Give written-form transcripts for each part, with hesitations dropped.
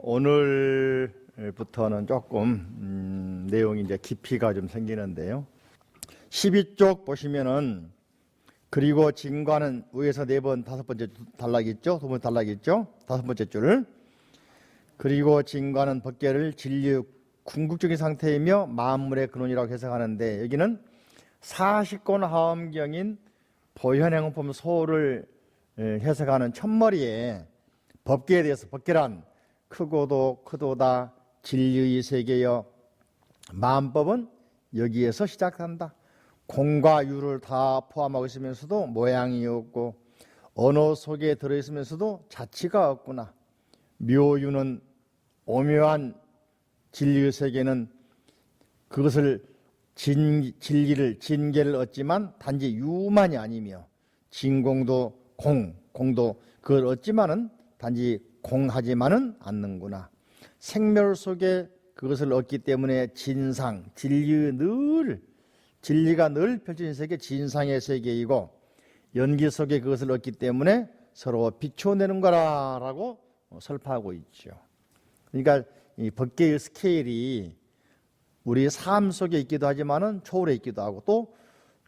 오늘부터는 조금 내용이 이제 깊이가 좀 생기는데요. 12쪽 보시면은 그리고 진과는 위에서 4번 5번째 단락이 있죠. 2번 단락이 있죠. 5번째 줄. 그리고 진과는 법계를 진리 궁극적인 상태이며 만물의 근원이라고 해석하는데, 여기는 사시권 하엄경인 보현행법 소를 해석하는 첫머리에 법계에 대해서, 법계란 크고도 크도다 진리의 세계여 만법은 여기에서 시작한다. 공과 유를 다 포함하고 있으면서도 모양이 없고 언어 속에 들어있으면서도 자치가 없구나. 묘유는 오묘한 진리의 세계는 그것을 진계를 얻지만 단지 유만이 아니며, 진공도 공도 그걸 얻지만은 단지 공하지만은 않는구나. 생멸 속에 그것을 얻기 때문에 진상, 진리가 늘 펼쳐진 세계, 진상의 세계이고, 연기 속에 그것을 얻기 때문에 서로 비춰내는 거라고 설파하고 있죠. 그러니까 이 법계의 스케일이 우리 삶 속에 있기도 하지만은 초월에 있기도 하고, 또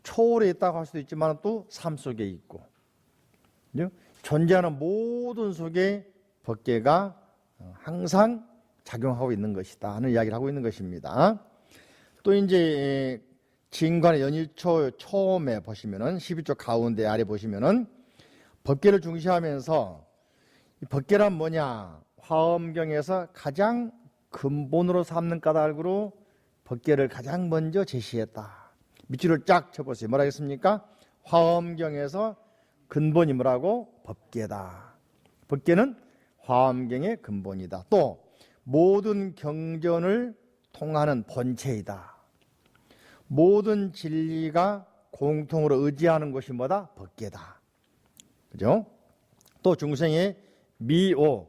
초월에 있다고 할 수도 있지만 또 삶 속에 있고, 존재하는 모든 속에 법계가 항상 작용하고 있는 것이다 하는 이야기를 하고 있는 것입니다. 또 이제 진관의 연일초 처음에 보시면은 12조 가운데 아래 보시면은 법계를 중시하면서, 이 법계란 뭐냐? 화엄경에서 가장 근본으로 삼는 까닭으로 법계를 가장 먼저 제시했다. 밑줄을 쫙 쳐보세요. 뭐라 했습니까? 화엄경에서 근본이 뭐라고? 법계다. 법계는 화엄경의 근본이다. 또 모든 경전을 통하는 본체이다. 모든 진리가 공통으로 의지하는 것이 뭐다? 법계다. 그죠? 또 중생의 미오,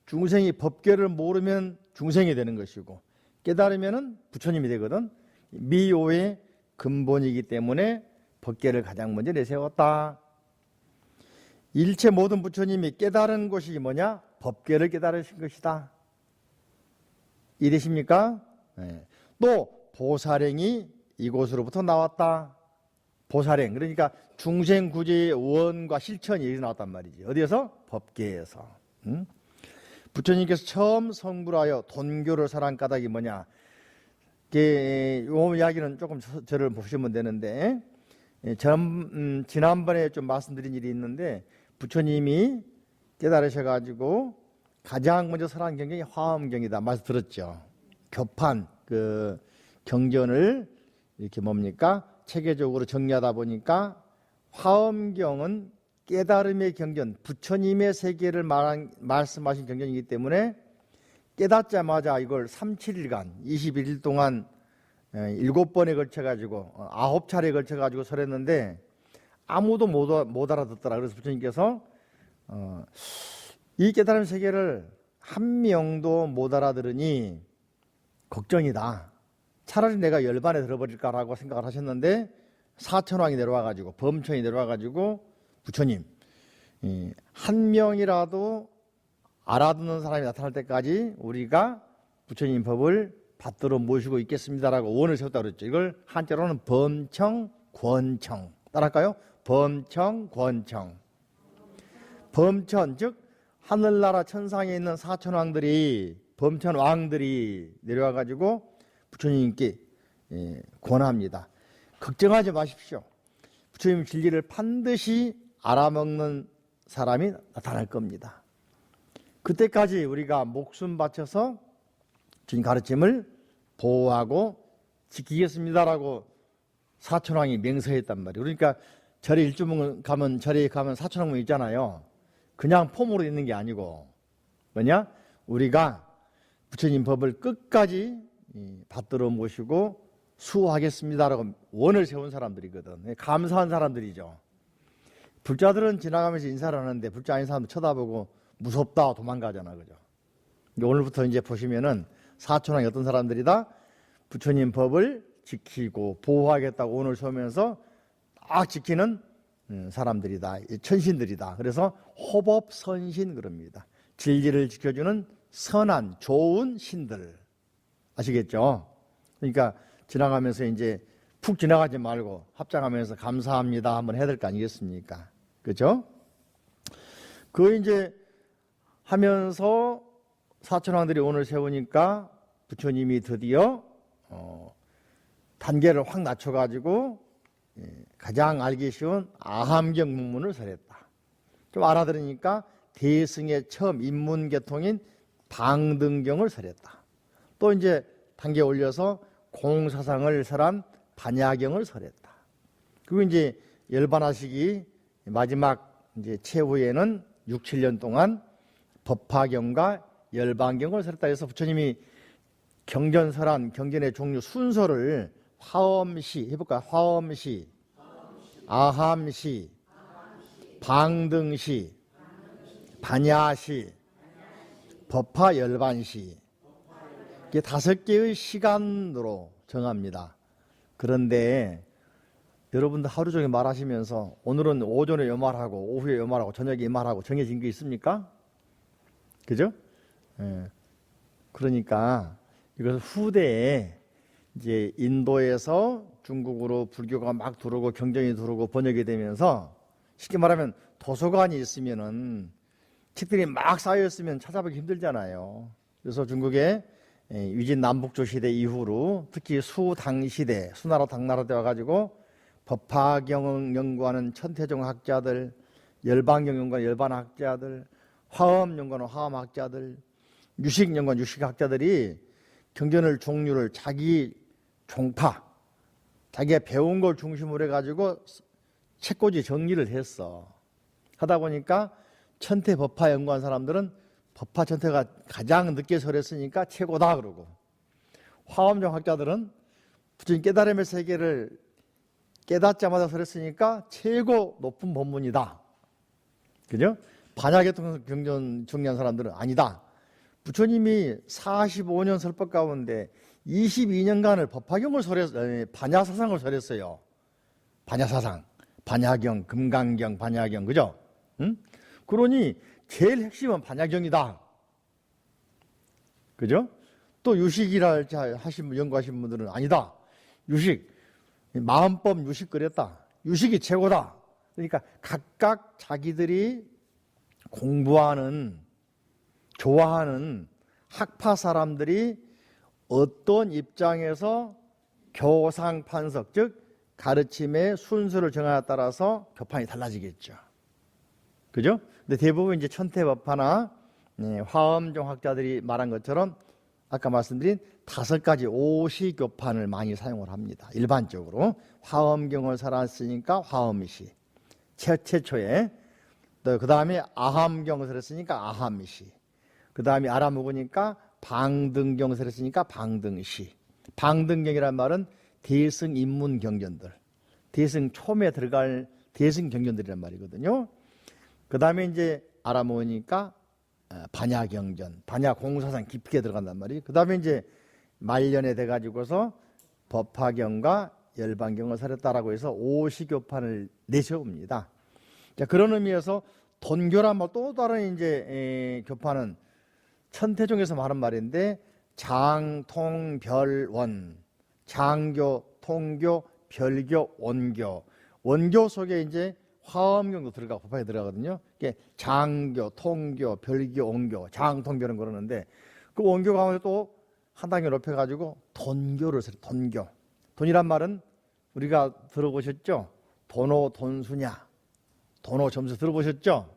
중생이 법계를 모르면 중생이 되는 것이고, 깨달으면 부처님이 되거든. 미오의 근본이기 때문에 법계를 가장 먼저 내세웠다. 일체 모든 부처님이 깨달은 것이 뭐냐? 법계를 깨달으신 것이다. 이해되십니까? 네. 또 보살행이 이곳으로부터 나왔다. 보살행, 그러니까 중생구제의 원과 실천이 나왔단 말이지. 어디에서? 법계에서. 부처님께서 처음 성불하여 돈교를 설한 까닭이 뭐냐? 이 이야기는 조금 저를 보시면 되는데, 지난번에 좀 말씀드린 일이 있는데, 부처님이 깨달으셔가지고 가장 먼저 설한 경전이 화엄경이다 말씀 들었죠. 교판 그 경전을 이렇게 뭡니까? 체계적으로 정리하다 보니까 화엄경은 깨달음의 경전, 부처님의 세계를 말씀하신 경전이기 때문에 깨닫자마자 이걸 37일간 21일 동안 7번에 걸쳐가지고 9차례에 걸쳐가지고 설했는데 아무도 못 알아듣더라. 그래서 부처님께서 이 깨달음 세계를 한 명도 못 알아들으니 걱정이다. 차라리 내가 열반에 들어버릴까라고 생각을 하셨는데, 사천왕이 내려와가지고, 범천이 내려와가지고, 부처님, 한 명이라도 알아듣는 사람이 나타날 때까지 우리가 부처님 법을 받들어 모시고 있겠습니다라고 원을 세웠다 그랬죠. 이걸 한자로는 범청권청. 따라할까요? 범청권청. 범천, 즉 하늘나라 천상에 있는 사천왕들이, 범천왕들이 내려와가지고 부처님께 권합니다. 걱정하지 마십시오. 부처님 진리를 반드시 알아먹는 사람이 나타날 겁니다. 그때까지 우리가 목숨 바쳐서 주님 가르침을 보호하고 지키겠습니다라고 사천왕이 맹세했단 말이에요. 그러니까 절에 일주문 가면, 절에 가면 사천왕문 있잖아요. 그냥 폼으로 있는 게 아니고 뭐냐? 우리가 부처님 법을 끝까지 받들어 모시고 수호하겠습니다라고 원을 세운 사람들이거든. 감사한 사람들이죠. 불자들은 지나가면서 인사를 하는데 불자 아닌 사람도 쳐다보고 무섭다 도망가잖아, 그죠? 오늘부터 이제 보시면은 사천왕이 어떤 사람들이다? 부처님 법을 지키고 보호하겠다고 원을 세우면서 딱 지키는 사람들이다, 천신들이다. 그래서 호법선신 그럽니다. 진리를 지켜주는 선한 좋은 신들 아시겠죠? 그러니까 지나가면서 이제 푹 지나가지 말고 합장하면서 감사합니다 한번 해야 될 거 아니겠습니까? 그죠? 그 이제 하면서 사천왕들이 오늘 세우니까 부처님이 드디어 단계를 확 낮춰가지고 가장 알기 쉬운 아함경 문문을 설했다. 좀 알아들으니까 대승의 처음 입문계통인 방등경을 설했다. 또 이제 단계 올려서 공사상을 설한 반야경을 설했다. 그리고 이제 열반하시기 마지막 이제 최후에는 6, 7년 동안 법화경과 열반경을 설했다 해서 부처님이 경전설한 경전의 종류 순서를 화엄시 해볼까? 화엄시, 아함시, 방등시, 반야시, 법화열반시 이게 5개의 시간으로 정합니다. 그런데 여러분들 하루 종일 말하시면서 오늘은 오전에 요 말하고 오후에 요 말하고 저녁에 이 말하고 정해진 게 있습니까? 그죠? 그러니까 이것은 후대에 이제 인도에서 중국으로 불교가 막 들어오고 경전이 들어오고 번역이 되면서 쉽게 말하면 도서관이 있으면은 책들이 막 쌓여 있으면 찾아보기 힘들잖아요. 그래서 중국의 위진 남북조 시대 이후로 특히 수당 시대, 수나라 당나라 때 와가지고 법화경을 연구하는 천태종 학자들, 열반경 연구하는 열반학자들, 화엄 연구하는 화엄학자들, 유식 연구하는 유식학자들이 경전을 종류를 자기 종파, 자기가 배운 걸 중심으로 해가지고 책꽂이 정리를 했어. 하다 보니까 천태 법화 연구한 사람들은 법화 천태가 가장 늦게 설했으니까 최고다 그러고, 화엄종 학자들은 부처님 깨달음의 세계를 깨닫자마자 설했으니까 최고 높은 법문이다. 그죠? 반야계통 경전 정리한 사람들은 아니다. 부처님이 45년 설법 가운데 22년간을 법화경을 반야사상을 설했어요. 반야사상, 반야경, 금강경, 반야경, 그죠? 응? 그러니 제일 핵심은 반야경이다. 그죠? 또 유식이라 연구하신 분들은 아니다. 유식, 마음법 유식 그랬다. 유식이 최고다. 그러니까 각각 자기들이 공부하는, 좋아하는 학파 사람들이 어떤 입장에서 교상 판석, 즉 가르침의 순서를 정하에 따라서 교판이 달라지겠죠. 그죠? 근데 대부분 이제 천태법화나 화엄종 학자들이 말한 것처럼 아까 말씀드린 5가지 오시교판을 많이 사용을 합니다. 일반적으로 화엄경을 설했으니까 화엄시 최초에, 또 그 다음에 아함경을 설했으니까 아함시, 그 다음에 알아먹으니까 방등경을 설했으니까 방등시. 방등경이란 말은 대승 입문 경전들, 대승 촘에 들어갈 대승 경전들이란 말이거든요. 그 다음에 이제 알아먹으니까 반야경전, 반야공사상 깊게 들어간단 말이에요. 그 다음에 이제 말년에 돼가지고서 법화경과 열반경을 설했다라고 해서 오시교판을 내세웁니다. 자, 그런 의미에서 돈교란 말 또 다른 이제 교판은 천태종에서 말한 말인데 장통별원, 장교, 통교, 별교, 원교. 원교 속에 이제 화엄경도 들어가고 법화에 들어가거든요. 이게 장교, 통교, 별교, 원교, 장통별은 그러는데 그 원교 가운데 또 한 단계 높여가지고 돈교를 써요. 돈교. 돈이란 말은 우리가 들어보셨죠? 돈오 돈수냐, 돈오 점수 들어보셨죠?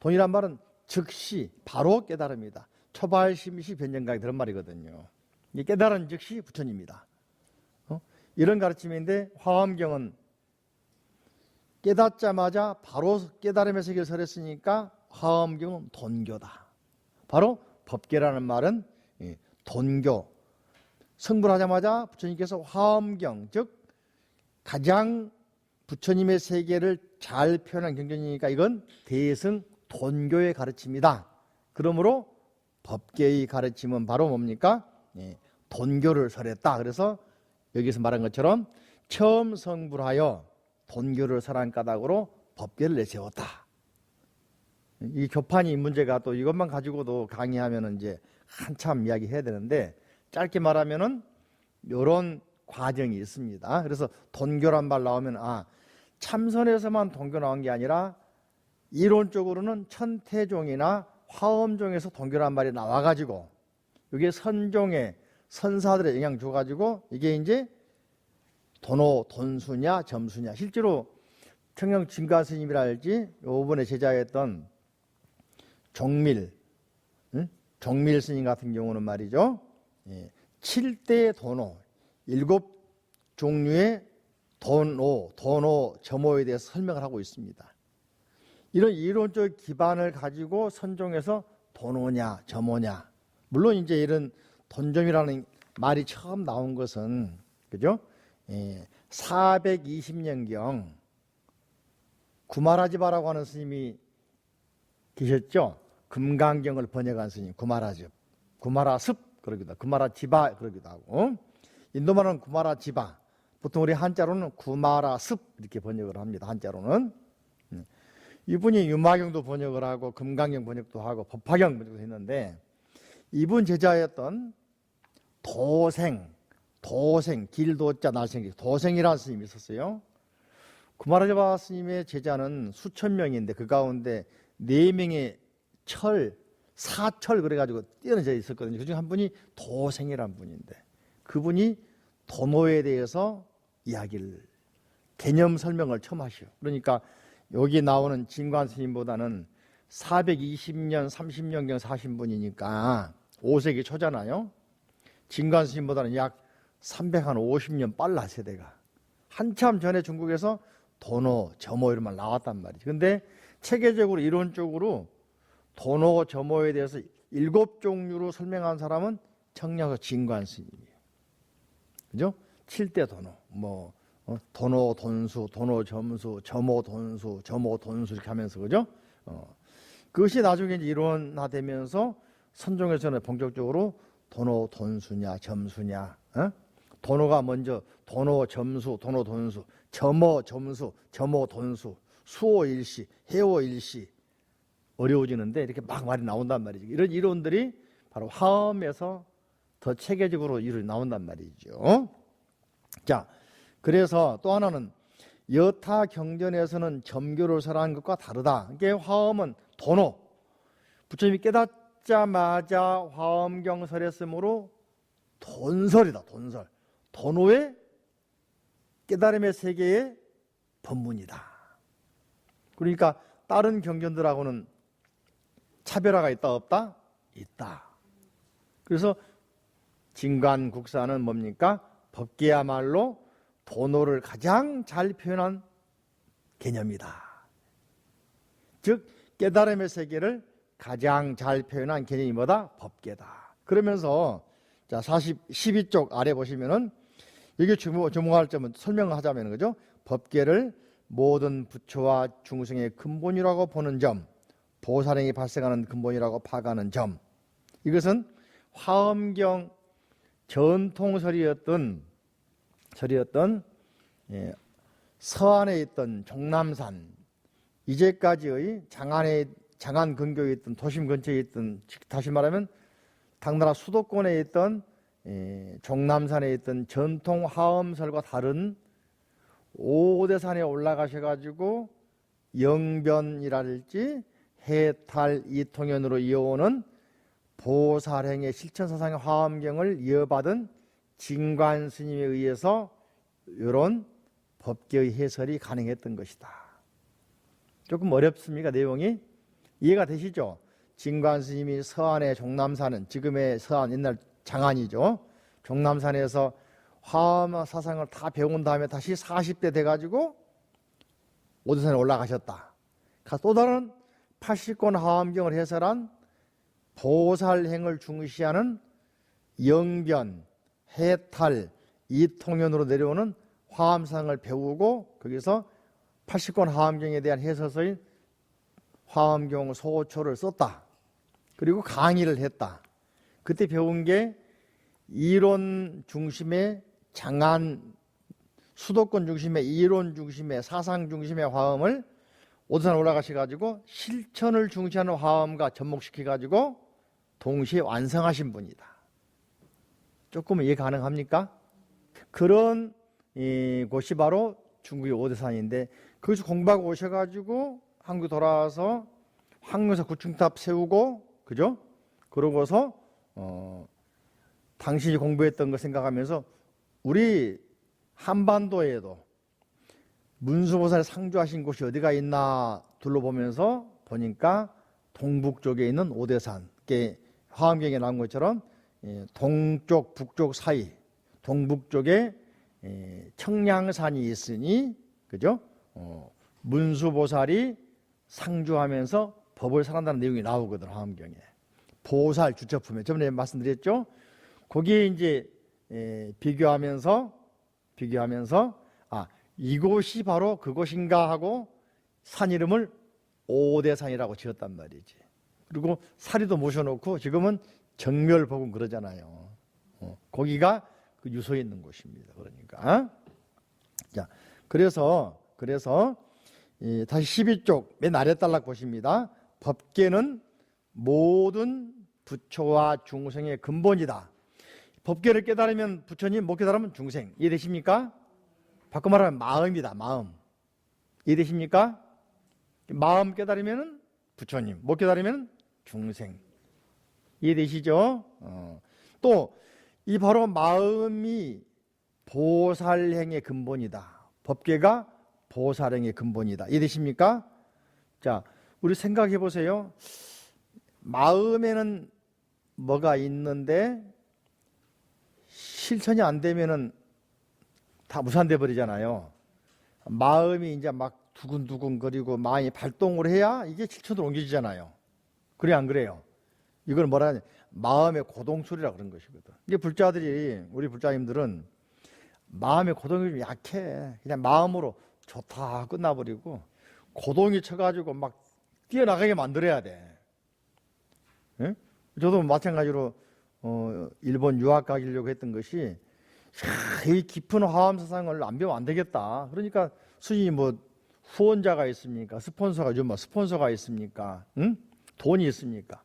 돈이란 말은 즉시 바로 깨달음이다. 초발심시 변정각이 그런 말이거든요. 이 깨달은 즉시 부처님이다. 이런 가르침인데 화엄경은 깨닫자마자 바로 깨달음의 세계를 설했으니까 화엄경은 돈교다. 바로 법계라는 말은 돈교. 성불하자마자 부처님께서 화엄경, 즉 가장 부처님의 세계를 잘 표현한 경전이니까 이건 대승 돈교의 가르침이다. 그러므로 법계의 가르침은 바로 뭡니까? 돈교를 설했다. 그래서 여기서 말한 것처럼 처음 성불하여 돈교를 설한 까닭으로 법계를 내세웠다. 이 교판이 문제가 또 이것만 가지고도 강의하면은 이제 한참 이야기해야 되는데 짧게 말하면은 이런 과정이 있습니다. 그래서 돈교란 말 나오면 참선에서만 돈교 나온 게 아니라 이론적으로는 천태종이나 화엄종에서 돈교란 말이 나와가지고 이게 선종의 선사들의 영향 줘가지고 이게 이제 돈오 돈수냐 점수냐 실제로 청령 진가 스님이랄지 요번에 제자였던 종밀 스님 같은 경우는 말이죠. 7대 돈오 7종류의 돈오 점오에 대해서 설명을 하고 있습니다. 이런 이론적 기반을 가지고 선종에서 돈오냐 점오냐 물론 이제 이런 돈점이라는 말이 처음 나온 것은 그죠? 420년경 구마라집바라고 하는 스님이 계셨죠. 금강경을 번역한 스님 구마라집, 구마라습 그러기도 하고 구마라지바 그러기도 하고 인도말은 구마라지바 보통 우리 한자로는 구마라습 이렇게 번역을 합니다. 한자로는 이분이 유마경도 번역을 하고 금강경 번역도 하고 법화경 번역도 했는데 이분 제자였던 도생 길도자 나생기 도생이라는 스님이 있었어요. 구마라지바 스님의 제자는 수천 명인데 그 가운데 4명의 사철 그래가지고 뛰어져 있었거든요. 그중에 한 분이 도생이라는 분인데 그분이 도노에 대해서 이야기를 개념 설명을 처음 하셔. 그러니까 여기 나오는 진관 스님보다는 420년 30년경 사신 분이니까 5세기 초잖아요. 진관 스님보다는 약 350년 빨라 세대가. 한참 전에 중국에서 도노, 점오 이런 말 나왔단 말이죠. 근데 체계적으로 이론적으로 도노, 점오에 대해서 7종류로 설명한 사람은 청량서 진관 스님이에요. 그죠? 7대 도노, 도노 돈수, 도노 점수, 점오 돈수, 점오 돈수 이렇게 하면서 그죠? 그것이 나중에 이제 이론화되면서 선종에서는 본격적으로 도노 돈수냐 점수냐, 도노가 먼저 도노 점수, 도노 돈수, 점오 점수, 점오 돈수, 수오 일시, 해오 일시 어려워지는데 이렇게 막 말이 나온단 말이죠. 이런 이론들이 바로 화엄에서 더 체계적으로 이론이 나온단 말이죠. 자, 그래서 또 하나는 여타 경전에서는 점교를 설하는 것과 다르다. 이게 화엄은 도노, 부처님이 깨닫자마자 화엄경 설했으므로 돈설이다. 돈설. 도노의 깨달음의 세계의 법문이다. 그러니까 다른 경전들하고는 차별화가 있다 없다? 있다. 그래서 진관국사는 뭡니까? 법계야말로 도노를 가장 잘 표현한 개념이다. 즉 깨달음의 세계를 가장 잘 표현한 개념이 뭐다? 법계다. 그러면서 자 12쪽 아래 보시면은 여기 주목할 점은 설명하자면 그죠? 법계를 모든 부처와 중생의 근본이라고 보는 점, 보살행이 발생하는 근본이라고 파악하는 점. 이것은 화엄경 전통설이었던 서안에 있던 종남산 이제까지의 장안 근교에 있던 도심 근처에 있던 다시 말하면 당나라 수도권에 있던 종남산에 있던 전통 화엄설과 다른 오대산에 올라가셔가지고 영변이랄지 해탈 이통현으로 이어오는 보살행의 실천사상의 화엄경을 이어받은 진관 스님에 의해서 이런 법계의 해설이 가능했던 것이다. 조금 어렵습니까? 내용이? 이해가 되시죠? 진관 스님이 서안의 종남산은 지금의 서안 옛날 장안이죠. 종남산에서 화엄 사상을 다 배운 다음에 다시 40대 돼가지고 오대산에 올라가셨다. 또 다른 80권 화엄경을 해설한 보살행을 중시하는 영변, 해탈, 이통현으로 내려오는 화엄상을 배우고 거기서 80권 화엄경에 대한 해설서인 화엄경 소초를 썼다. 그리고 강의를 했다. 그때 배운 게 이론 중심의 장안, 수도권 중심의 이론 중심의 사상 중심의 화엄을 오대산 올라가셔가지고 실천을 중시하는 화엄과 접목시켜가지고 동시에 완성하신 분이다. 조금 이해 가능합니까? 그런 곳이 바로 중국의 오대산인데, 거기서 공부하고 오셔가지고 한국 돌아와서 황룡사 구층탑 세우고, 그죠? 그러고서 당신이 공부했던 거 생각하면서 우리 한반도에도 문수보살 상주하신 곳이 어디가 있나 둘러보면서 보니까 동북 쪽에 있는 오대산, 화엄경에 나온 것처럼 동쪽 북쪽 사이 동북 쪽에 청량산이 있으니, 그죠? 문수보살이 상주하면서 법을 설한다는 내용이 나오거든, 화엄경에. 보살 주처품에 저번에 말씀드렸죠. 거기에 이제 비교하면서 이곳이 바로 그곳인가 하고 산 이름을 오대산이라고 지었단 말이지. 그리고 사리도 모셔놓고 지금은 정멸복음 그러잖아요. 거기가 그 유소에 있는 곳입니다. 그러니까 자, 그래서 다시 12쪽 맨 아래 단락 보십니다. 법계는 모든 부처와 중생의 근본이다. 법계를 깨달으면 부처님, 못 깨달으면 중생. 이해되십니까? 바꿔 말하면 마음이다. 마음. 이해되십니까? 마음 깨달으면 부처님, 못 깨달으면 중생. 이해되시죠? 또 이 바로 마음이 보살행의 근본이다. 법계가 보살행의 근본이다. 이해되십니까? 자, 우리 생각해 보세요. 마음에는 뭐가 있는데 실천이 안 되면은 다 무산돼 버리잖아요. 마음이 이제 막 두근두근 거리고 마음이 발동을 해야 이게 실천으로 옮겨지잖아요. 그래 안 그래요? 이걸 뭐라 하냐? 마음의 고동소리라 그런 것이거든. 이게 우리 불자님들은 마음의 고동이 좀 약해. 그냥 마음으로 좋다 끝나버리고 고동이 쳐가지고 막 뛰어나가게 만들어야 돼. 예? 저도 마찬가지로 일본 유학 가려고 했던 것이 이 깊은 화엄 사상을 안 배우면 안 되겠다. 그러니까 스님이 뭐 후원자가 있습니까? 스폰서가 요즘 스폰서가 있습니까? 응? 돈이 있습니까?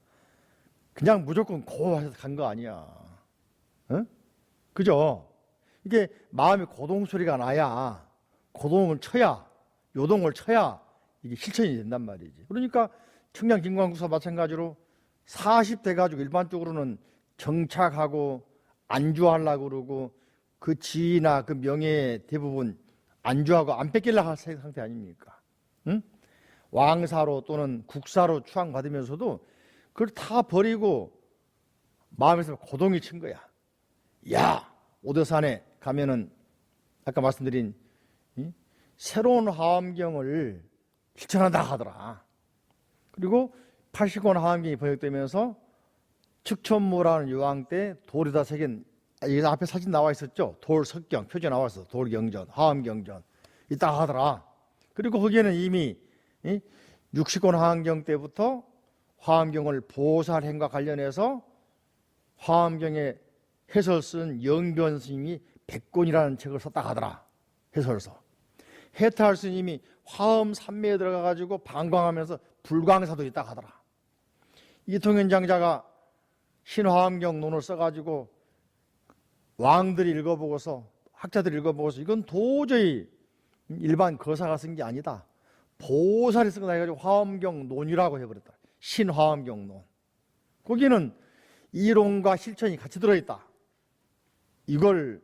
그냥 무조건 고해서 간 거 아니야. 응? 그죠? 이게 마음의 고동 소리가 나야, 고동을 쳐야, 요동을 쳐야 이게 실천이 된단 말이지. 그러니까 청량 김광국사 마찬가지로 40대 가지고 일반적으로는 정착하고 안주하려고 그러고 그 지위나 그 명예 대부분 안주하고 안 뺏기려고 할 상태 아닙니까? 응? 왕사로 또는 국사로 추앙받으면서도 그걸 다 버리고 마음에서 고동이 친 거야. 야, 오대산에 가면은 아까 말씀드린 새로운 화엄경을 실천한다 하더라. 그리고 80권 화엄경이 번역되면서 측천무라는 유황 때 돌에다 새긴, 여기 앞에 사진 나와 있었죠? 돌석경 표지 나와 있어. 돌경전, 화엄경전 있다 하더라. 그리고 거기에는 이미 60권 화엄경 때부터 화엄경을 보살행과 관련해서 화엄경의 해설 쓴 영변 스님이 100권이라는 책을 썼다 하더라. 해설서. 해탈 스님이 화엄 산매에 들어가가지고 방광하면서 불광사도 있다 하더라. 이통현 장자가 신화엄경 논을 써가지고 왕들이 읽어보고서 학자들이 읽어보고서 이건 도저히 일반 거사가 쓴 게 아니다. 보살이 쓴 거다 해가지고 화엄경 논이라고 해버렸다. 신화엄경 논. 거기는 이론과 실천이 같이 들어있다. 이걸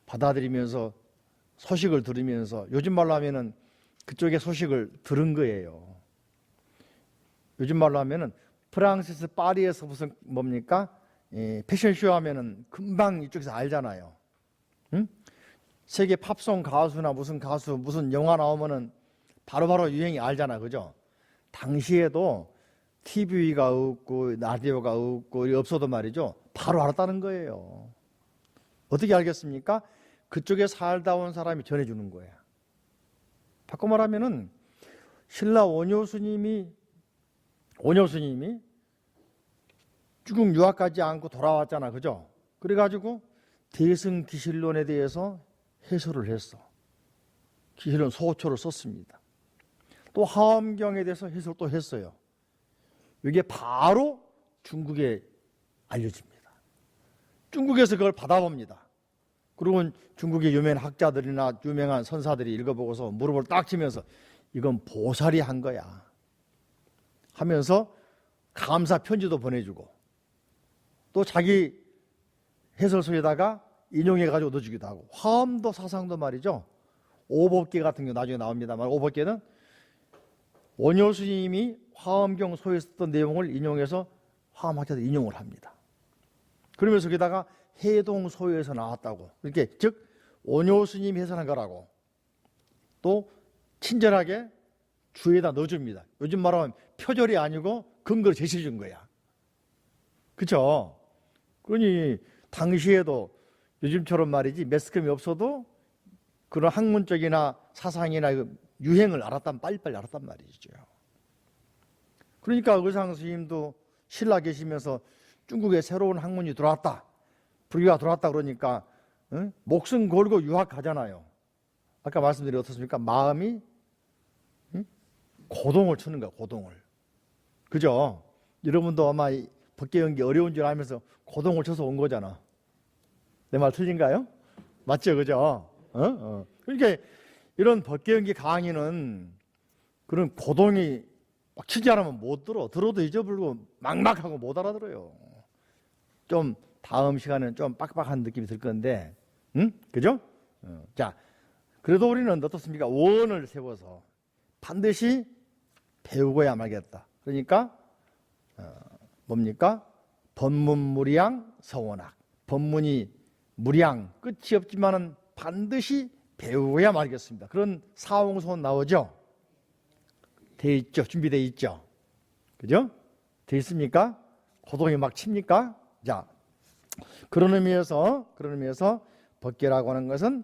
받아들이면서 소식을 들으면서 요즘 말로 하면은 그쪽의 소식을 들은 거예요. 요즘 말로 하면은 프랑스에서 파리에서 무슨 뭡니까? 패션쇼 하면은 금방 이쪽에서 알잖아요. 응? 세계 팝송 가수나 무슨 가수 무슨 영화 나오면은 바로바로 유행이 알잖아. 그죠? 당시에도 TV가 없고 라디오가 없고 없어도 말이죠. 바로 알았다는 거예요. 어떻게 알겠습니까? 그쪽에 살다 온 사람이 전해주는 거예요. 바꿔 말하면은 신라 원효 스님이 중국 유학 가지 않고 돌아왔잖아. 그죠? 그래가지고 대승기실론에 대해서 해설을 했어. 기실론 소호초를 썼습니다. 또 화엄경에 대해서 해석을 또 했어요. 이게 바로 중국에 알려집니다. 중국에서 그걸 받아봅니다. 그리고 중국의 유명한 학자들이나 유명한 선사들이 읽어보고서 무릎을 딱 치면서 이건 보살이 한 거야 하면서 감사 편지도 보내주고 또 자기 해설서에다가 인용해가지고 넣어주기도 하고, 화엄도 사상도 말이죠. 오법계 같은 경우 나중에 나옵니다만, 오법계는 원효 스님이 화엄경 소에 썼던 내용을 인용해서 화엄학자들이 인용을 합니다. 그러면서 거기다가 해동소에서 나왔다고, 이렇게 즉 원효 스님이 해설한 거라고 또 친절하게 주에다 넣어줍니다. 요즘 말하면 표절이 아니고 근거를 제시해 준 거야. 그렇죠? 그러니 당시에도 요즘처럼 말이지 매스컴이 없어도 그런 학문적이나 사상이나 유행을 알았단, 빨리빨리 알았단 말이죠. 그러니까 의상 스님도 신라 계시면서 중국에 새로운 학문이 들어왔다, 불교가 들어왔다 그러니까 목숨 걸고 유학하잖아요. 아까 말씀드린 어떻습니까? 마음이 고동을 치는 거야, 고동을. 그죠? 여러분도 아마 법계 연기 어려운 줄 알면서 고동을 쳐서 온 거잖아. 내 말 틀린가요? 맞죠? 그죠? 그러니까 이런 법계 연기 강의는 그런 고동이 막 치지 않으면 못 들어. 들어도 잊어버리고 막막하고 못 알아들어요. 좀 다음 시간에는 좀 빡빡한 느낌이 들 건데, 그죠? 자, 그래도 우리는 어떻습니까? 원을 세워서 반드시 배우고야 말겠다. 그러니까 뭡니까? 법문무량 서원학. 법문이 무량, 끝이 없지만은 반드시 배우고야 말겠습니다. 그런 사홍소원 나오죠? 돼 있죠? 준비돼 있죠? 그죠? 돼 있습니까? 고동이 막 칩니까? 자, 그런 의미에서 법계라고 하는 것은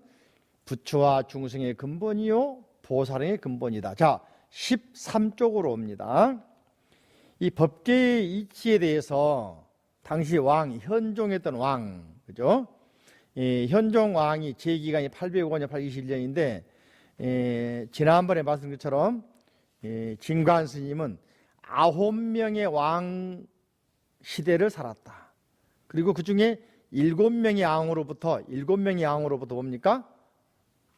부처와 중생의 근본이요 보살의 근본이다. 자, 13쪽으로 옵니다. 이 법계의 이치에 대해서 당시 왕, 현종했던 왕, 그죠? 현종 왕이 제 기간이 805년, 821년인데 지난번에 말씀드린 것처럼 진관 스님은 9명의 왕 시대를 살았다. 그리고 그 중에 7명의 왕으로부터 뭡니까?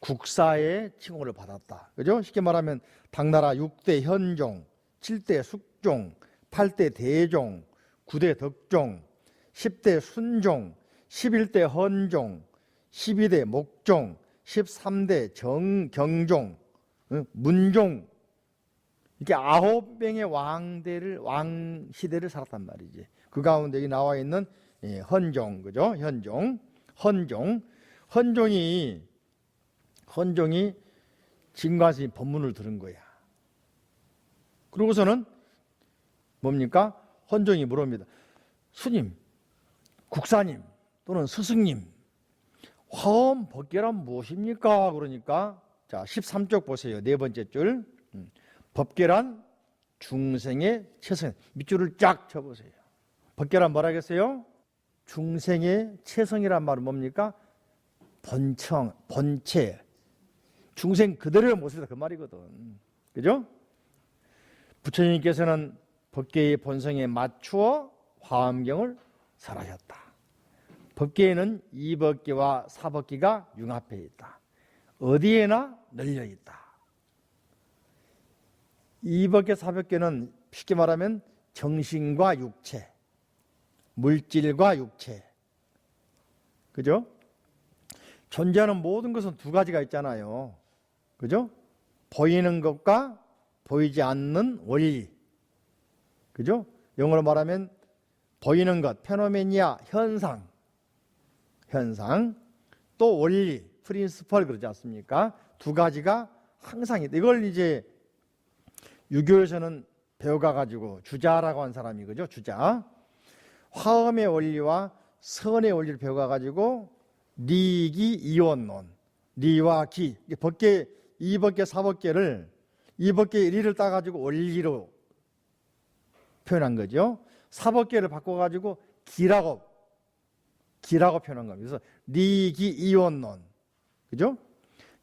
국사의 칭호를 받았다. 그죠? 쉽게 말하면 당나라 6대 현종, 7대 숙종, 8대 대종, 9대 덕종, 10대 순종, 11대 헌종, 12대 목종, 13대 경종, 문종, 이렇게 9명의 왕 시대를 살았단 말이지. 그 가운데 여기 나와 있는 헌종, 그죠? 헌종이 진관스님 법문을 들은 거야. 그러고서는 뭡니까? 헌종이 물어봅니다. 스님, 국사님 또는 스승님, 화엄 법계란 무엇입니까? 그러니까 자, 13쪽 보세요. 네 번째 줄. 법계란 중생의 최선. 밑줄을 쫙 쳐보세요. 법계란 뭐라겠어요? 중생의 최성이란 말은 뭡니까? 본체. 중생 그대로의 모습이다, 그 말이거든. 그죠? 부처님께서는 법계의 본성에 맞추어 화엄경을 설하셨다. 법계에는 이법계와 사법계가 융합해 있다. 어디에나 널려 있다. 이법계, 사법계는 쉽게 말하면 정신과 육체, 물질과 육체, 그죠? 존재하는 모든 것은 두 가지가 있잖아요. 그죠? 보이는 것과 보이지 않는 원리. 그죠? 영어로 말하면 보이는 것, 페노메니아, 현상. 또 원리, 프린시펄 그러지 않습니까? 두 가지가 항상 있다. 이걸 이제 유교에서는 배워가가지고 주자라고 한 사람이, 그죠? 주자. 화엄의 원리와 선의 원리를 배워가가지고 리기 이원론, 리와 기, 법계, 이법계, 사법계를, 이법계 리를 따가지고 원리로 표현한 거죠. 사법계를 바꿔가지고 기라고 표현한 겁니다. 그래서 리기 이원론, 그죠?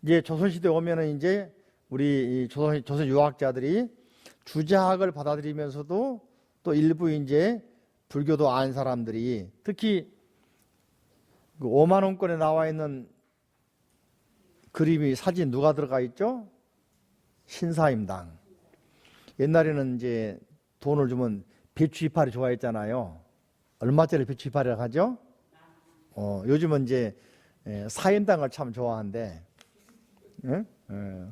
이제 조선시대 오면은 이제 우리 이 조선 유학자들이 주자학을 받아들이면서도 또 일부 이제 불교도 안 사람들이 특히 그 5만 원권에 나와 있는 그림이 사진 누가 들어가 있죠? 신사임당. 옛날에는 이제 돈을 주면 배추 이파리 좋아했잖아요. 얼마짜리 배추 이파리라고 하죠? 요즘은 이제 사임당을 참 좋아한대. 예?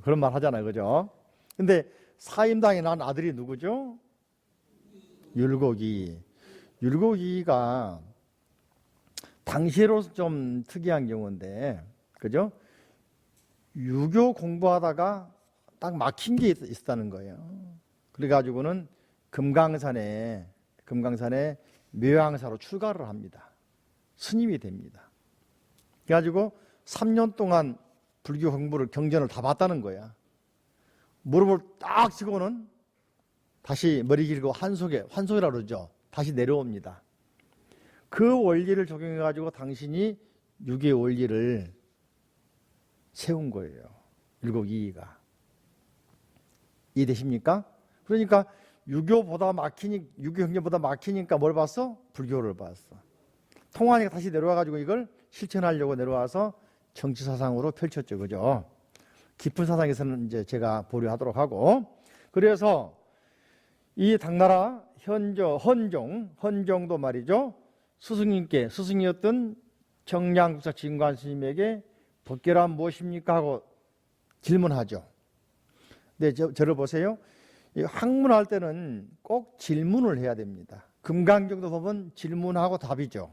그런 말 하잖아요, 그죠? 근데 사임당에 난 아들이 누구죠? 율곡이. 율곡이가 당시로서 좀 특이한 경우인데, 그죠? 유교 공부하다가 딱 막힌 게 있었다는 거예요. 그래가지고는 금강산에 묘양사로 출가를 합니다. 스님이 됩니다. 그래가지고 3년 동안 불교 공부를 경전을 다 봤다는 거야. 무릎을 딱 치고는 다시 머리 길고 환속이라고 그러죠. 다시 내려옵니다. 그 원리를 적용해가지고 당신이 유교 원리를 세운 거예요. 율곡이이가. 이해되십니까? 그러니까 유교 경전보다 막히니까 뭘 봤어? 불교를 봤어. 통하니까 다시 내려와가지고 이걸 실천하려고 내려와서 정치사상으로 펼쳤죠. 그죠? 깊은 사상에서는 이제 제가 보류하도록 하고, 그래서 이 당나라 헌종도 말이죠. 스승이었던 정량국사 진관 스님에게 법계란 무엇입니까? 하고 질문하죠. 네, 저를 보세요. 학문할 때는 꼭 질문을 해야 됩니다. 금강경도 보면 질문하고 답이죠.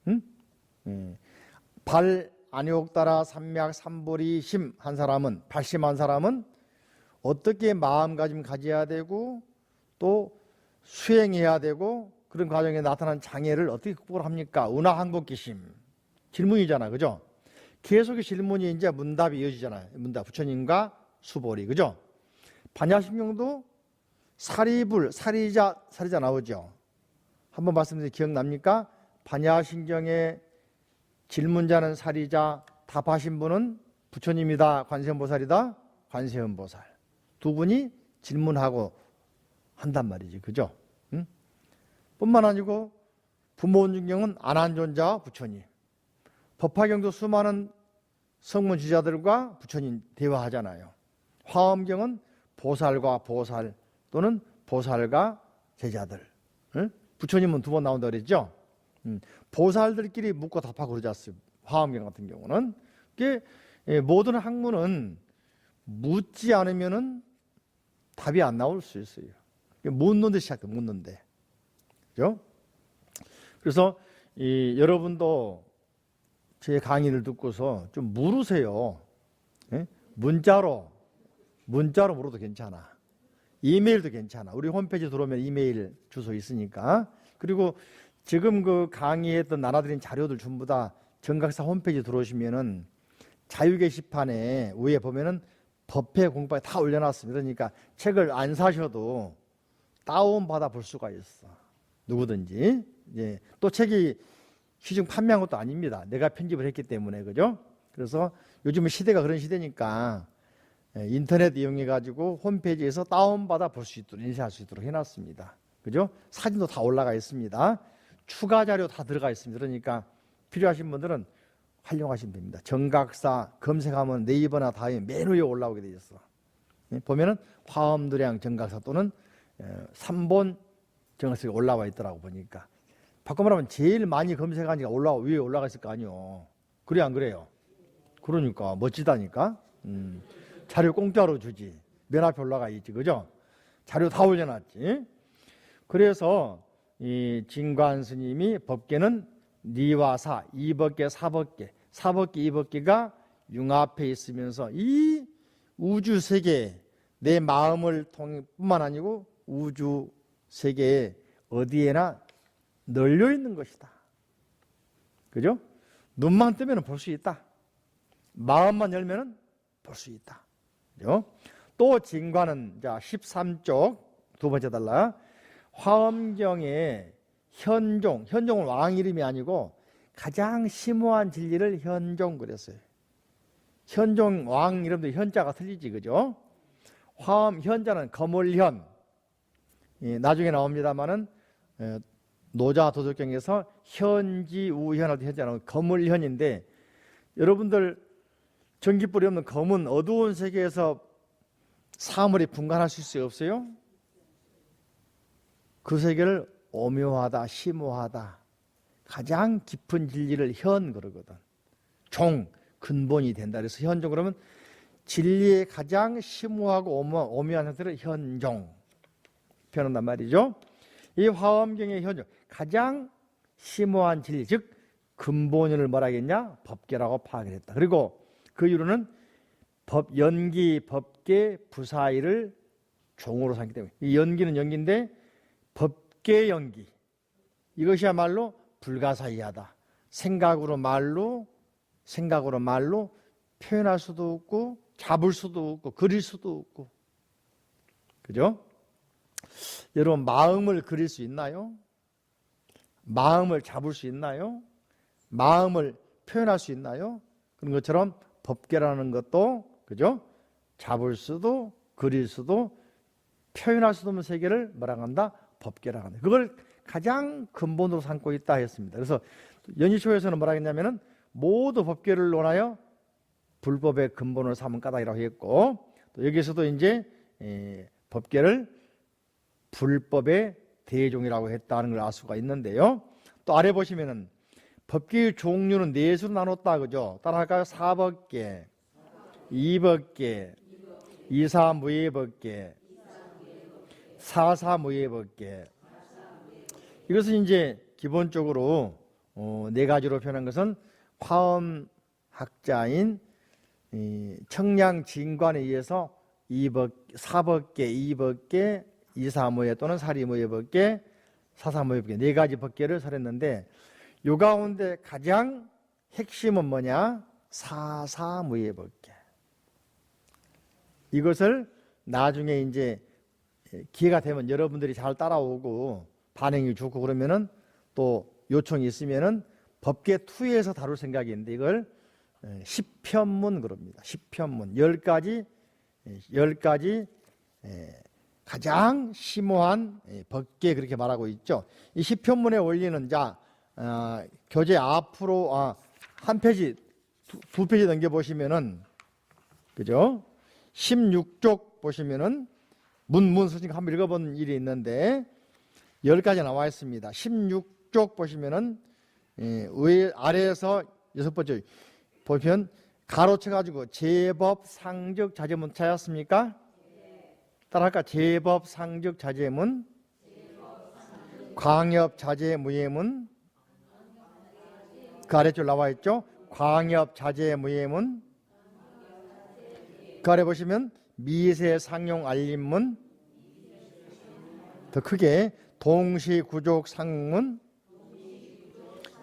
응? 안욕따라 삼맥 삼보리 심한 사람은, 발심한 사람은 어떻게 마음가짐 가져야 되고 또 수행해야 되고 그런 과정에 나타난 장애를 어떻게 극복을 합니까? 운하항복기심. 질문이잖아, 그죠? 계속의 질문이 이제 문답이 이어지잖아요. 문답, 부처님과 수보리, 그죠? 반야심경도 사리자 나오죠. 한번 말씀드린 기억납니까? 반야심경의 질문자는 사리자, 답하신 분은 부처님이다, 관세음보살이다, 관세음보살. 두 분이 질문하고 한단 말이지, 그죠? 응? 뿐만 아니고 부모운중경은 안한존자 부처님, 법화경도 수많은 성문지자들과 부처님 대화하잖아요. 화엄경은 보살과 보살 또는 보살과 제자들. 응? 부처님은 두 번 나온다 그랬죠? 보살들끼리 묻고 답하고 그러지 않습니까? 화엄경 같은 경우는. 모든 학문은 묻지 않으면은 답이 안 나올 수 있어요. 묻는 데 시작돼, 묻는 데. 그죠? 그래서 여러분도 제 강의를 듣고서 좀 물으세요. 예? 문자로 물어도 괜찮아. 이메일도 괜찮아. 우리 홈페이지 들어오면 이메일 주소 있으니까. 그리고 지금 그 강의했던 나눠드린 자료들 전부 다 정각사 홈페이지 들어오시면은 자유 게시판에 위에 보면은 법회 공부에 다 올려놨습니다. 그러니까 책을 안 사셔도 다운받아 볼 수가 있어. 누구든지. 예. 또 책이 시중 판매한 것도 아닙니다. 내가 편집을 했기 때문에, 그죠? 그래서 요즘은 시대가 그런 시대니까 인터넷 이용해가지고 홈페이지에서 다운받아 볼 수 있도록, 인쇄할 수 있도록 해놨습니다. 그죠? 사진도 다 올라가 있습니다. 추가 자료 다 들어가 있습니다. 그러니까 필요하신 분들은 활용하시면 됩니다. 정각사 검색하면 네이버나 다음에 맨 위에 올라오게 되어 있어. 보면은 화엄도량 정각사 또는 3본 정각사가 올라와 있더라고 보니까. 바꿔 말하면 제일 많이 검색하니까 위에 올라가 있을 거 아니요. 그래 안 그래요? 그러니까 멋지다니까. 자료 공짜로 주지. 맨 앞에 올라가 있지, 그죠? 자료 다 올려놨지. 그래서 이 진관 스님이 법계는 니와 사, 이법계, 사법계, 이법계가 융합해 있으면서 이 우주 세계, 내 마음을 뿐만 아니고 우주 세계에 어디에나 널려 있는 것이다. 그죠? 눈만 뜨면 볼 수 있다. 마음만 열면 볼 수 있다. 그죠? 또 진관은 자 13쪽 두 번째 달라. 화엄경의 현종은 왕 이름이 아니고 가장 심오한 진리를 현종 그랬어요. 현종 왕 이름도 현자가 틀리지, 그죠? 화엄 현자는 거물현, 나중에 나옵니다만은 노자 도덕경에서 현지 우현할 때 현자는 거물현인데, 여러분들 전깃불이 없는 검은 어두운 세계에서 사물이 분간할 수 있어요, 없어요? 그 세계를 오묘하다, 심오하다, 가장 깊은 진리를 현 그러거든. 종, 근본이 된다. 그래서 현종 그러면 진리의 가장 심오하고 오묘한 상태를 현종 표현한단 말이죠. 이 화엄경의 현종, 가장 심오한 진리, 즉 근본을 뭐라 하겠냐? 법계라고 파악을 했다. 그리고 그 이유로는 연기, 법계, 부사일을 종으로 삼기 때문에, 이 연기는 연기인데 법계 연기, 이것이야말로 불가사의하다. 생각으로 말로 표현할 수도 없고 잡을 수도 없고 그릴 수도 없고, 그죠? 여러분 마음을 그릴 수 있나요? 마음을 잡을 수 있나요? 마음을 표현할 수 있나요? 그런 것처럼 법계라는 것도, 그죠? 잡을 수도 그릴 수도 표현할 수도 없는 세계를 뭐라고 한다? 법계라고 한다. 그걸 가장 근본으로 삼고 있다 했습니다. 그래서 연희초에서는 뭐라 했냐면은 모두 법계를 논하여 불법의 근본을 삼은 까닭이라고 했고, 또 여기서도 이제 법계를 불법의 대종이라고 했다는 걸 알 수가 있는데요. 또 아래 보시면은 법계의 종류는 네 수로 나눴다, 그죠? 따라할까요? 사법계, 이법계, 이사무예법계, 사사무예법계. 이것은 이제 기본적으로 네 가지로 표현한 것은 화엄학자인 청량진관에 의해서 사법계, 이법계, 이사무예 또는 사리무예법계, 사사무예법계 네 가지 법계를 설했는데, 요 가운데 가장 핵심은 뭐냐? 사사무예법계. 이것을 나중에 이제 기회가 되면 여러분들이 잘 따라오고 반응이 좋고 그러면은 또 요청이 있으면은 법계 2에서 다룰 생각인데, 이걸 10편문 그럽니다. 10편문 10가지 가장 심오한 법계, 그렇게 말하고 있죠. 이 10편문의 원리는 교재 앞으로 한 페이지, 두 페이지 넘겨 보시면은, 그죠? 16쪽 보시면은 문 선생님 한번 읽어본 일이 있는데 10가지 나와 있습니다. 16쪽 보시면은 아래에서 6번째 보면 가로쳐 가지고 제법 상적 자제문 찾았습니까? 따라할까? 제법 상적 자제문, 광협 자제 무예문, 그 아래쪽 나와 있죠? 광협 자제 무예문, 그 아래 보시면 미세 상용 알림문, 더 크게 동시 구족 상문,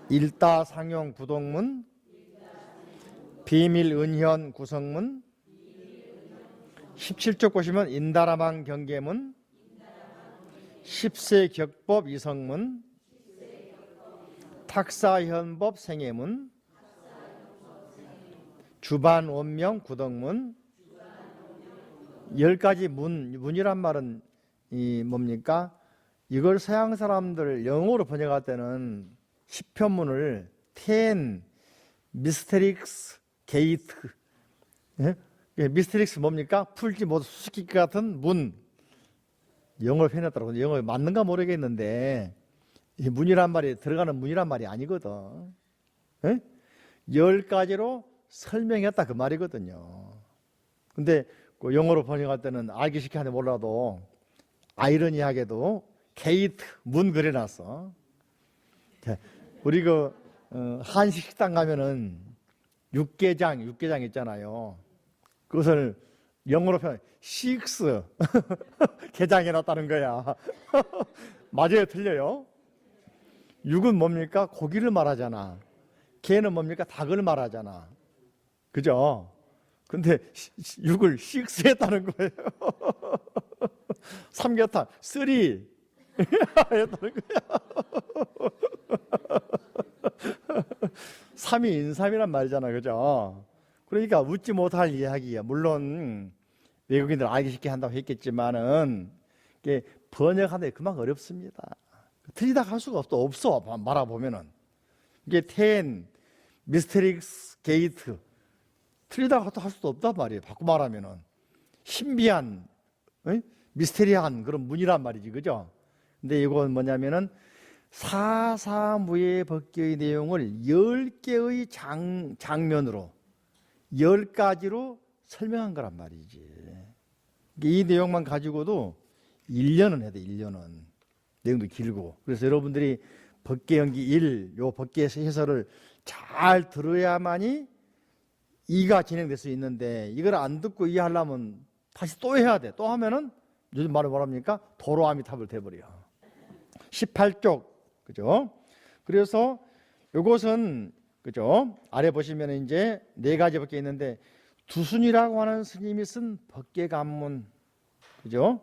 일다 상용 부동문, 비밀 은현 구성문, 17쪽 보시면 인다라망 경계문, 10세 격법 이성문, 탁사현법 생애문, 주반 원명 구덕문. 10가지 문이란 말은 뭡니까? 이걸 서양 사람들 영어로 번역할 때는 10편문을 10 미스테릭스 게이트, 미스테릭스 뭡니까? 풀지 못 수수께끼 같은 문, 영어로 표현했더라고요. 영어 맞는가 모르겠는데 이 문이란 말이 들어가는 문이란 말이 아니거든. 10가지로 설명했다 그 말이거든요. 근데 그 영어로 번역할 때는 알기 쉽게 하는데 몰라도 아이러니하게도 게이트, 문 그려놨어. 우리 한식 식당 가면은 육개장 있잖아요. 그것을 영어로 표현, 식스 게장해놨다는 거야. 맞아요, 틀려요? 육은 뭡니까? 고기를 말하잖아. 개는 뭡니까? 닭을 말하잖아. 그죠? 근데 육을 식스했다는 거예요. 삼계탕, 쓰리 했다는 거야. 삼위 인삼이란 말이잖아, 그죠? 그러니까 웃지 못할 이야기야. 물론 외국인들 알기 쉽게 한다고 했겠지만은 이게 번역하는데 그만 어렵습니다. 틀리다 할 수가 없어 말아보면은. 이게 텐, 미스테릭스 게이트 틀리다 할 수도 없단 말이에요. 바꿔 말하면은 신비한, 미스테리한 그런 문이란 말이지, 그죠? 근데 이건 뭐냐면은 사사무예 법계의 내용을 10개의 장면으로 10가지로 설명한 거란 말이지. 이 내용만 가지고도 1년은 해야 돼. 1년은. 내용도 길고. 그래서 여러분들이 법계연기 1, 요 법계 해설을 잘 들어야만이 2가 진행될 수 있는데 이걸 안 듣고 이해하려면 다시 또 해야 돼. 또 하면은 요즘 말을 뭐랍니까? 도로아미탑을 돼버려. 18쪽, 그죠? 그래서 요것은, 그죠? 아래 보시면 이제 4가지 법계 있는데 두순이라고 하는 스님이 쓴 법계관문, 그죠?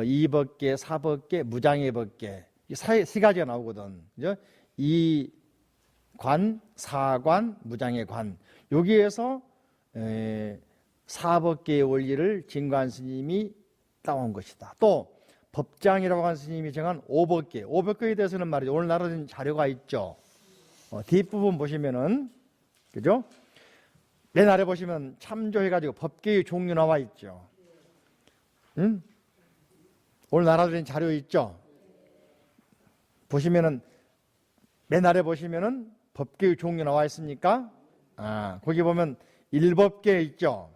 이법계, 사법계, 무장의 법계, 세 가지가 나오거든. 그죠? 이관, 사관, 무장의 관. 여기에서 사법계의 원리를 진관 스님이 따온 것이다. 또 법장이라고 하는 스님이 정한 5법계, 5법계에 대해서는 말이죠. 오늘 나라는 자료가 있죠. 뒷부분 보시면은, 그죠? 맨 아래 보시면 참조해가지고 법계의 종류 나와 있죠. 응? 오늘 나라들은 자료 있죠. 보시면은 맨 아래 보시면은 법계의 종류 나와 있습니까? 거기 보면 1법계 있죠.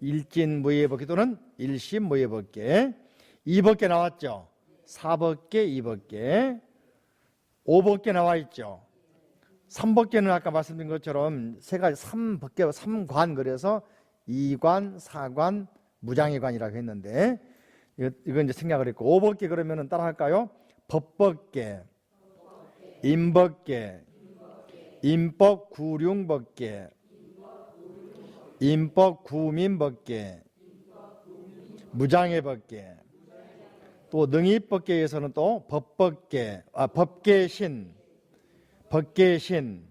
일진무예법계 또는 일심무예법계. 2법계 나왔죠. 4법계, 2법계. 5법계 나와 있죠. 3법계는 아까 말씀드린 것처럼 세 가지 3법계, 3관, 그래서 2관, 4관, 무장의 관이라고 했는데 이건 이제 생략을 했고, 5법계 그러면은 따라 할까요? 법법계, 임법계, 임법구룡법계, 임법구민법계, 무장의 법계. 또 능입법계에서는 또 법법계, 법계신, 법계신,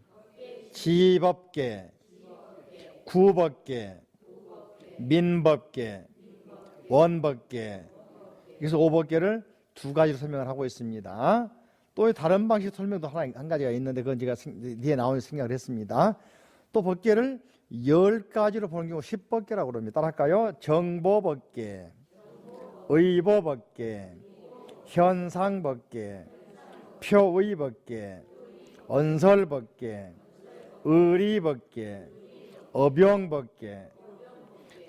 지법계, 구법계, 민법계, 원법계. 그래서 5법계를 2가지로 설명을 하고 있습니다. 또 다른 방식 설명도 한 가지가 있는데 그건 제가 뒤에 나오는 생각을 했습니다. 또 법계를 10가지로 보는 경우 10법계라고 그럽니다. 따라할까요? 정보법계, 의보법계, 현상법계, 표의법계, 언설법계, 의리법계, 어병법계,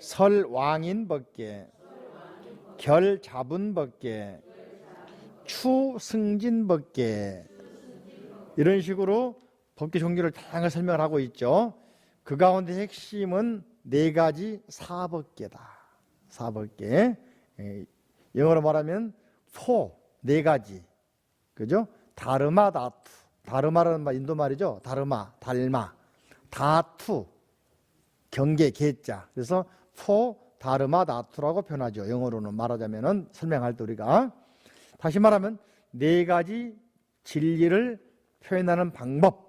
설왕인법계, 결자분법계, 추승진법계. 이런 식으로 법계 종류를 다양하게 설명을 하고 있죠. 그 가운데 핵심은 4가지 사법계다. 사법계. 영어로 말하면 4가지. 그죠? 다르마 다투. 다르마라는 말 인도 말이죠. 다르마, 달마. 다투. 경계, 계자. 그래서 4다르마 다투라고 표현하죠. 영어로는 말하자면은 설명할 때 우리가. 다시 말하면 4가지 진리를 표현하는 방법.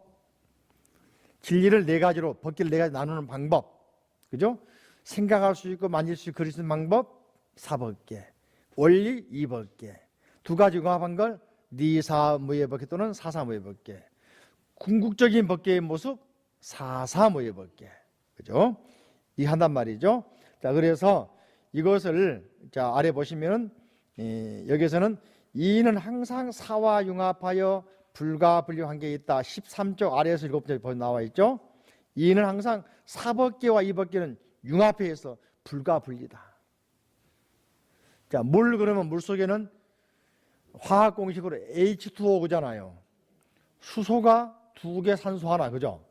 진리를 4가지로, 법계를 4가지 나누는 방법. 그죠? 생각할 수 있고 만질 수 있고 그릴 수 있는 방법, 사법계. 원리, 2법계. 2가지 융합한 걸 니사무예법계 또는 사사무예법계. 궁극적인 법계의 모습, 사사무예법계. 그죠? 이 한단 말이죠. 자, 그래서 이것을 자 아래 보시면은 여기서는 이는 항상 사와 융합하여 불가분리 관계에 있다. 13쪽 아래에서 7절 나와 있죠. 이는 항상 사법계와 이법계는 융합해서 불가분리다. 자, 물 그러면 물 속에는 화학 공식으로 H2O 잖아요. 수소가 2개, 산소 하나, 그죠?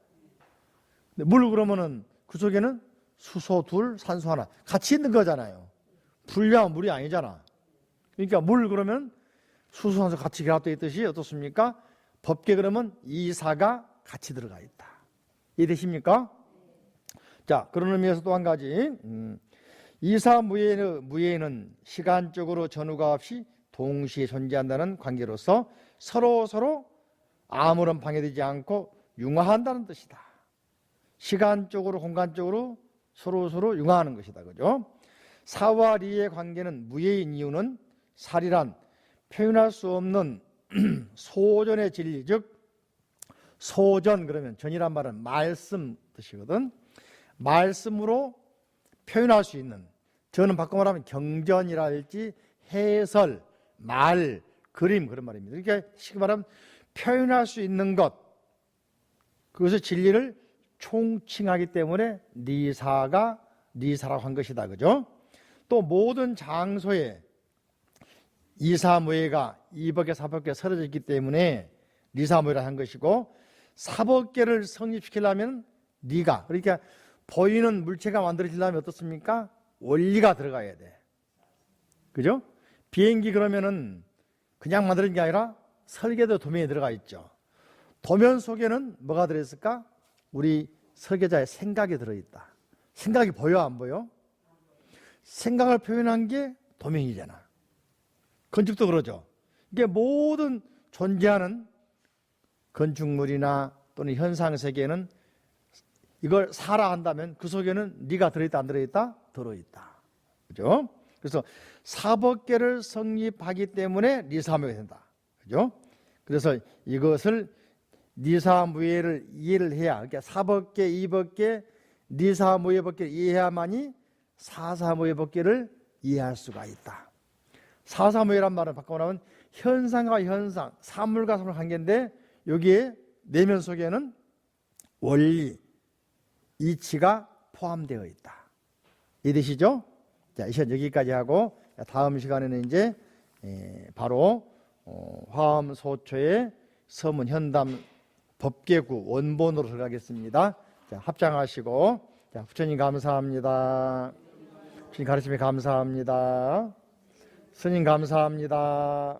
근데 물 그러면은 그 속에는 수소 2, 산소 하나 같이 있는 거잖아요. 분리하면 물이 아니잖아. 그러니까 물 그러면 수소, 산소 같이 결합되어 있듯이 어떻습니까? 법계 그러면 이사가 같이 들어가 있다. 이해되십니까? 자, 그런 의미에서 또 한 가지 이사무예는 시간적으로 전후가 없이 동시에 존재한다는 관계로서 서로 아무런 방해되지 않고 융화한다는 뜻이다. 시간적으로 공간적으로 서로 융화하는 것이다. 그죠? 사와 리의 관계는 무예인 이유는 살이란 표현할 수 없는 소전의 진리, 즉 소전 그러면 전이란 말은 말씀 뜻이거든. 말씀으로 표현할 수 있는, 저는 바꿔 말하면 경전이라 할지 해설, 말, 그림 그런 말입니다. 그러니까 쉽게 말하면 표현할 수 있는 것, 그것의 진리를 총칭하기 때문에 리사라고 한 것이다. 그죠? 또 모든 장소에 이사무예가 이법계 사법계 서려져 있기 때문에 리사무예라 한 것이고, 사법계를 성립시키려면 리가, 그러니까 보이는 물체가 만들어지려면 어떻습니까? 원리가 들어가야 돼. 그죠? 비행기 그러면은 그냥 만드는 게 아니라 설계도 도면에 들어가 있죠. 도면 속에는 뭐가 들어있을까? 우리 설계자의 생각이 들어있다. 생각이 보여 안 보여? 생각을 표현한 게 도면이잖아. 건축도 그러죠. 이게 모든 존재하는 건축물이나 또는 현상 세계에는 이걸 사라 한다면 그 속에는 네가 들어있다 안 들어있다? 들어있다. 그죠? 그래서 사법계를 성립하기 때문에 리사무예가 된다. 그죠? 그래서 이것을 리사무예를 이해를 해야, 그러니까 사법계, 이법계, 리사무예법계를 이해해야만이 사사무예법계를 이해할 수가 있다. 사사무예란 말은 바꿔 말하면 현상과 현상, 사물과 사물 관계인데 여기에 내면 속에는 원리, 이치가 포함되어 있다. 이해되시죠? 자, 이 시간 여기까지 하고 다음 시간에는 이제 바로 화엄소초의 서문 현담 법계구 원본으로 들어가겠습니다. 자, 합장하시고, 자, 부처님 감사합니다. 주님 가르침에 감사합니다. 스님 감사합니다.